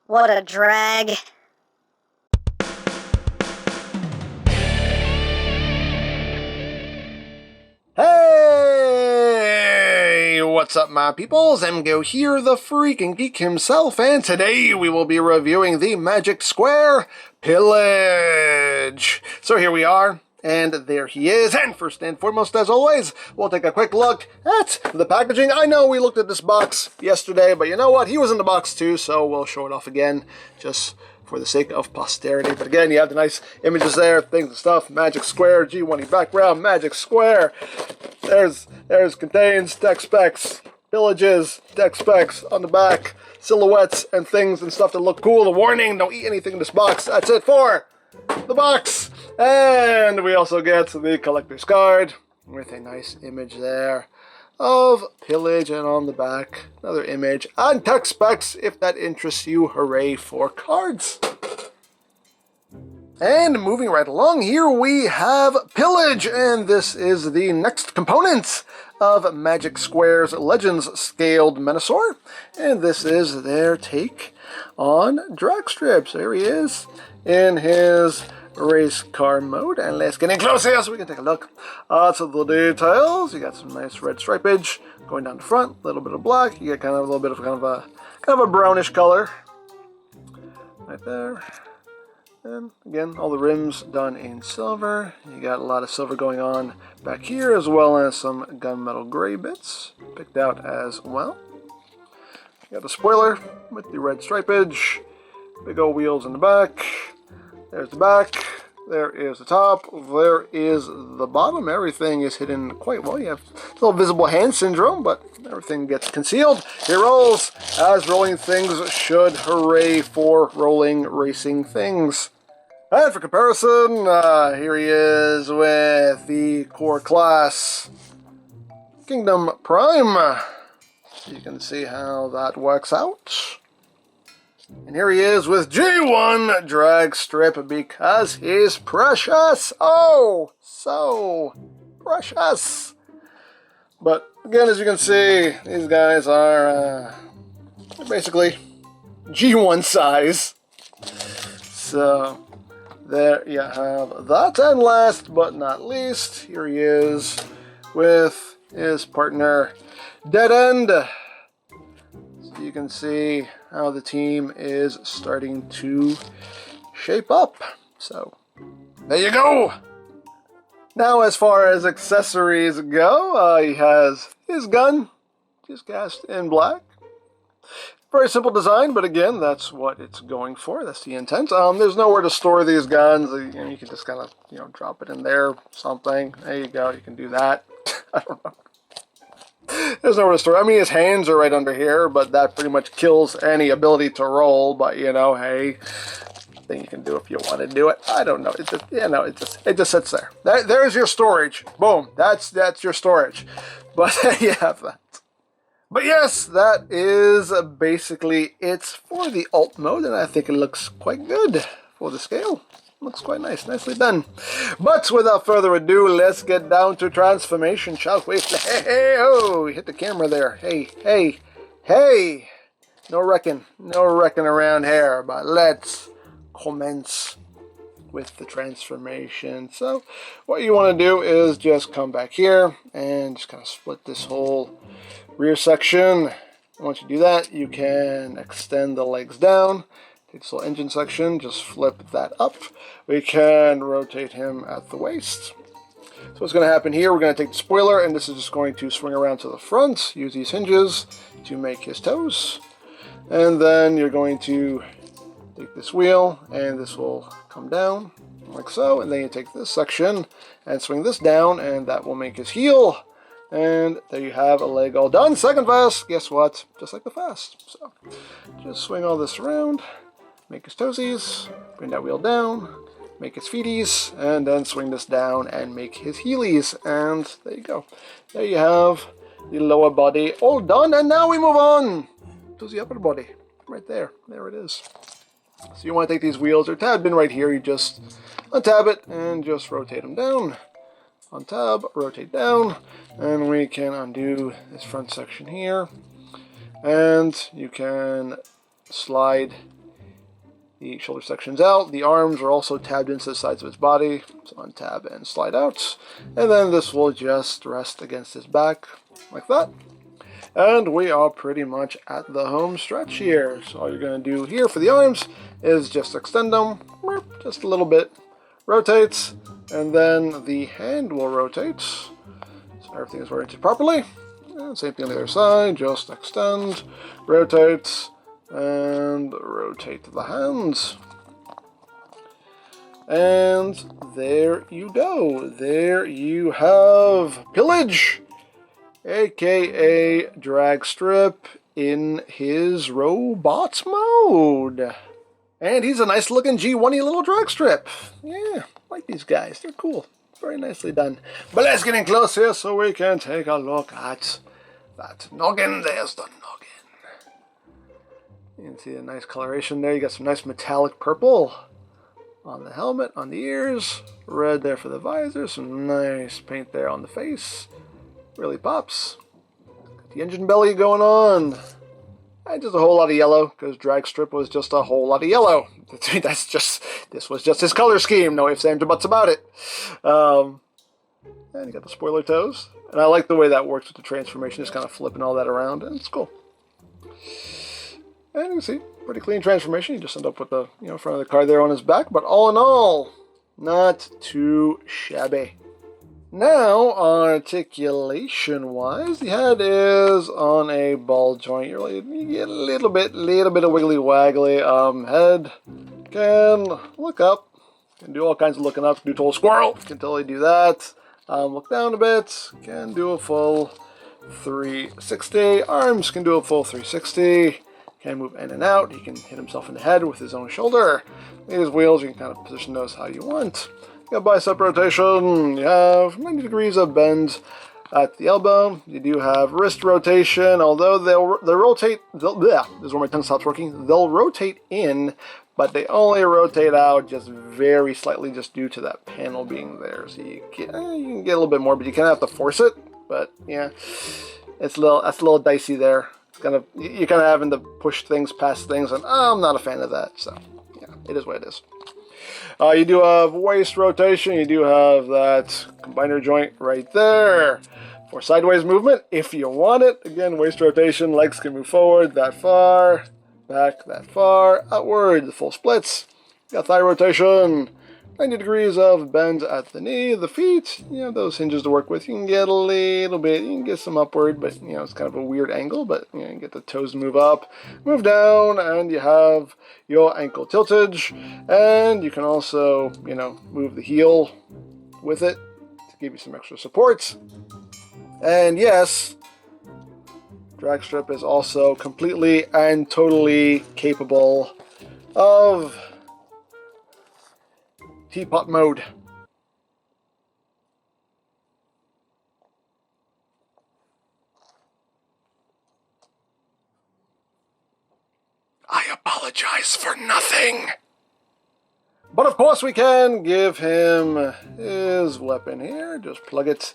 What a drag. Hey! What's up, my peoples? EmGo here, the freaking geek himself, and today we will be reviewing the Magic Square Pillage. So here we are, and there he is, and first and foremost, as always, we'll take a quick look at the packaging. I know we looked at this box yesterday, but you know what? He was in the box too, so we'll show it off again, just for the sake of posterity. But again, you have the nice images there, things and stuff. Magic Square, G1E background, Magic Square. There's contains deck specs, pillages, deck specs on the back, silhouettes and things and stuff that look cool. The warning, don't eat anything in this box. That's it for the box. And we also get the collector's card with a nice image there of Pillage, and on the back another image and tech specs if that interests you. Hooray for cards. And moving right along, here we have Pillage, and this is the next component of Magic Square's Legends Scaled Menasor, and this is their take on DragStrip. So here he is in his race car mode, and let's get in close here so we can take a look at the details. You got some nice red stripage going down the front, a little bit of black. You get kind of a little bit of kind of a brownish color right there. And again, all the rims done in silver. You got a lot of silver going on back here, as well as some gunmetal gray bits picked out as well. You got the spoiler with the red stripage, big old wheels in the back. There's the back, there is the top, there is the bottom. Everything is hidden quite well. You have a little visible hand syndrome, but everything gets concealed. It rolls as rolling things should. Hooray for rolling racing things. And for comparison, here he is with the core class Kingdom Prime. So you can see how that works out. And here he is with G1 DragStrip because he's precious. Oh, so precious. But again, as you can see, these guys are basically G1 size. So there you have that. And last but not least, here he is with his partner Dead End. So you can see how the team is starting to shape up. So there you go. Now, as far as accessories go, he has his gun, just cast in black. Very simple design, but again, that's what it's going for. That's the intent. There's nowhere to store these guns. You can just kind of, drop it in there, something. There you go. You can do that. I don't know. There's nowhere to store. I mean, his hands are right under here, but that pretty much kills any ability to roll. But hey, thing you can do if you want to do it. I don't know. It just, it just sits there. There's your storage. Boom. That's your storage. But you have that. But yes, that is basically it for the alt mode, and I think it looks quite good for the scale. Looks quite nice. Nicely done. But without further ado, let's get down to transformation, shall we? Hey, oh, hit the camera there. Hey. No wrecking around here, but let's commence with the transformation. So what you want to do is just come back here and just kind of split this whole rear section. Once you do that, you can extend the legs down. Take this little engine section, just flip that up. We can rotate him at the waist. So what's going to happen here, we're going to take the spoiler, and this is just going to swing around to the front, use these hinges to make his toes. And then you're going to take this wheel, and this will come down, like so. And then you take this section and swing this down, and that will make his heel. And there you have a leg all done. Second fast, guess what? Just like the fast. So just swing all this around. Make his toesies, bring that wheel down, make his feeties, and then swing this down and make his heelies. And there you go. There you have the lower body all done. And now we move on to the upper body. Right there. There it is. So you want to take these wheels, they're tabbed in right here. You just untab it and just rotate them down. Untab, rotate down, and we can undo this front section here. And you can slide The shoulder section's out. The arms are also tabbed into the sides of his body. So untab and slide out. And then this will just rest against his back like that. And we are pretty much at the home stretch here. So all you're going to do here for the arms is just extend them just a little bit. Rotates. And then the hand will rotate. So everything is oriented properly. And same thing on the other side. Just extend, rotate, and rotate the hands. And there you go. There you have Pillage, aka DragStrip, in his robot mode. And he's a nice looking G1-y little DragStrip. Yeah, I like these guys. They're cool. Very nicely done. But let's get in close here so we can take a look at that noggin. There's the noggin. You can see a nice coloration there. You got some nice metallic purple on the helmet, on the ears. Red there for the visor. Some nice paint there on the face. Really pops. Got the engine belly going on. And just a whole lot of yellow, because DragStrip was just a whole lot of yellow. This was just his color scheme. No ifs, ands, or buts about it. And you got the spoiler toes. And I like the way that works with the transformation, just kind of flipping all that around, and it's cool. And you can see, pretty clean transformation. You just end up with the front of the car there on his back. But all in all, not too shabby. Now, articulation-wise, the head is on a ball joint. You get a little bit of wiggly-waggly. Head can look up. Can do all kinds of looking up. Do total squirrel. Can totally do that. Look down a bit. Can do a full 360. Arms can do a full 360. Can move in and out. He can hit himself in the head with his own shoulder. These wheels, you can kind of position those how you want. You have bicep rotation, you have 90 degrees of bend at the elbow, you do have wrist rotation, although they'll rotate, this is where my tongue stops working, they'll rotate in, but they only rotate out just very slightly just due to that panel being there. So you can get a little bit more, but you kind of have to force it, but yeah, that's a little dicey there. It's you're kind of having to push things past things, and I'm not a fan of that, so yeah, it is what it is. You do have waist rotation. You do have that combiner joint right there for sideways movement if you want it. Again, waist rotation. Legs can move forward that far, back that far, outward. The full splits. You got thigh rotation. 90 degrees of bend at the knee. The feet, you have those hinges to work with. You can get a little bit, you can get some upward, but it's kind of a weird angle, but you can get the toes to move up, move down, and you have your ankle tiltage, and you can also, move the heel with it to give you some extra support. And yes, DragStrip is also completely and totally capable of teapot mode. I apologize for nothing. But of course we can give him his weapon here. Just plug it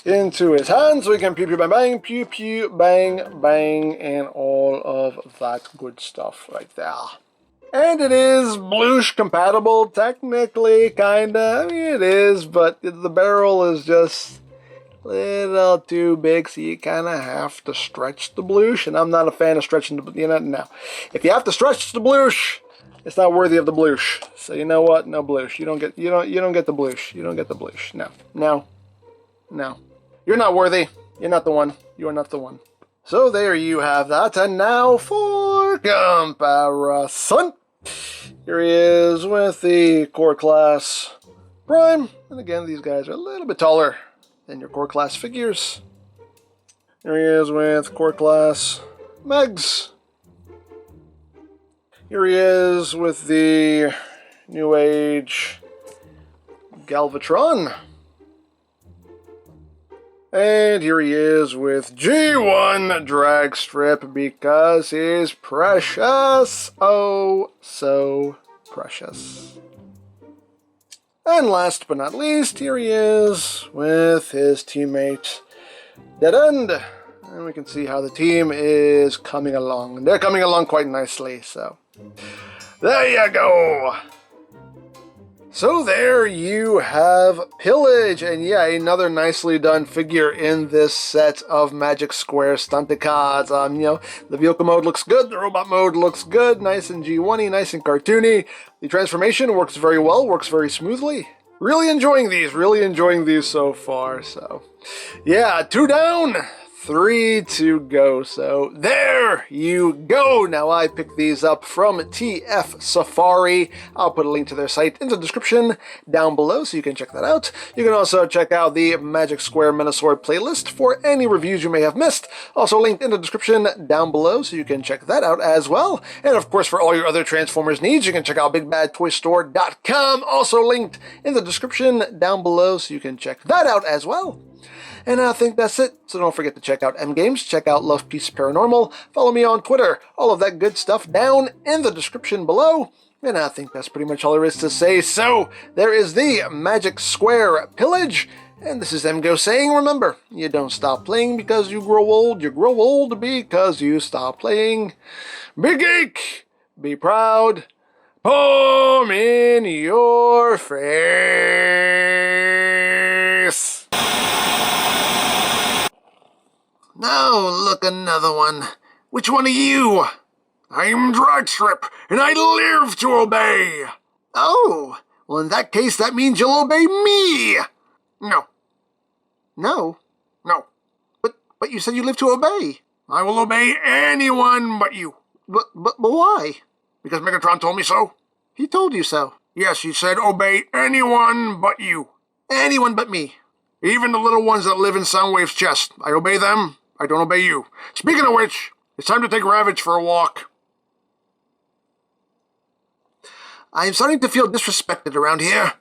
into his hand so he can pew pew bang bang, pew pew bang bang, and all of that good stuff right there. And it is Blush compatible, technically, kinda. I mean, it is, but the barrel is just a little too big, so you kind of have to stretch the Blush. And I'm not a fan of stretching the, no. If you have to stretch the Blush, it's not worthy of the Blush. So you know what? No Blush. You don't get the Blush. You don't get the Blush. No. You're not worthy. You're not the one. You are not the one. So there you have that. And now for comparison. Here he is with the Core Class Prime. And again, these guys are a little bit taller than your Core Class figures. Here he is with Core Class Megs. Here he is with the New Age Galvatron. And here he is with G1 DragStrip because he's precious. Oh, so precious. And last but not least, here he is with his teammate Dead End. And we can see how the team is coming along. They're coming along quite nicely, so There you go. So there you have Pillage, and yeah, another nicely done figure in this set of Magic Square Stunticons. The vehicle mode looks good, the robot mode looks good, nice and G1-y, nice and cartoony. The transformation works very well, works very smoothly. Really enjoying these so far. So yeah, 2 down, 3 to go. So there you go. Now I picked these up from TF Safari. I'll put a link to their site in the description down below so you can check that out. You can also check out the Magic Square Menosaur playlist for any reviews you may have missed. Also linked in the description down below so you can check that out as well. And of course, for all your other Transformers needs, you can check out BigBadToyStore.com. Also linked in the description down below so you can check that out as well. And I think that's it. So don't forget to check out EmGo's, check out Love Peace Paranormal, follow me on Twitter, all of that good stuff down in the description below. And I think that's pretty much all there is to say. So there is the Magic Square Pillage. And this is EmGo saying, remember, you don't stop playing because you grow old because you stop playing. Be geek, be proud, palm in your face. Now, look, another one. Which one are you? I'm DragStrip, and I live to obey. Oh, well, in that case, that means you'll obey me. No. No? No. But you said you live to obey. I will obey anyone but you. But why? Because Megatron told me so. He told you so? Yes, he said obey anyone but you. Anyone but me. Even the little ones that live in Soundwave's chest. I obey them. I don't obey you. Speaking of which, it's time to take Ravage for a walk. I am starting to feel disrespected around here.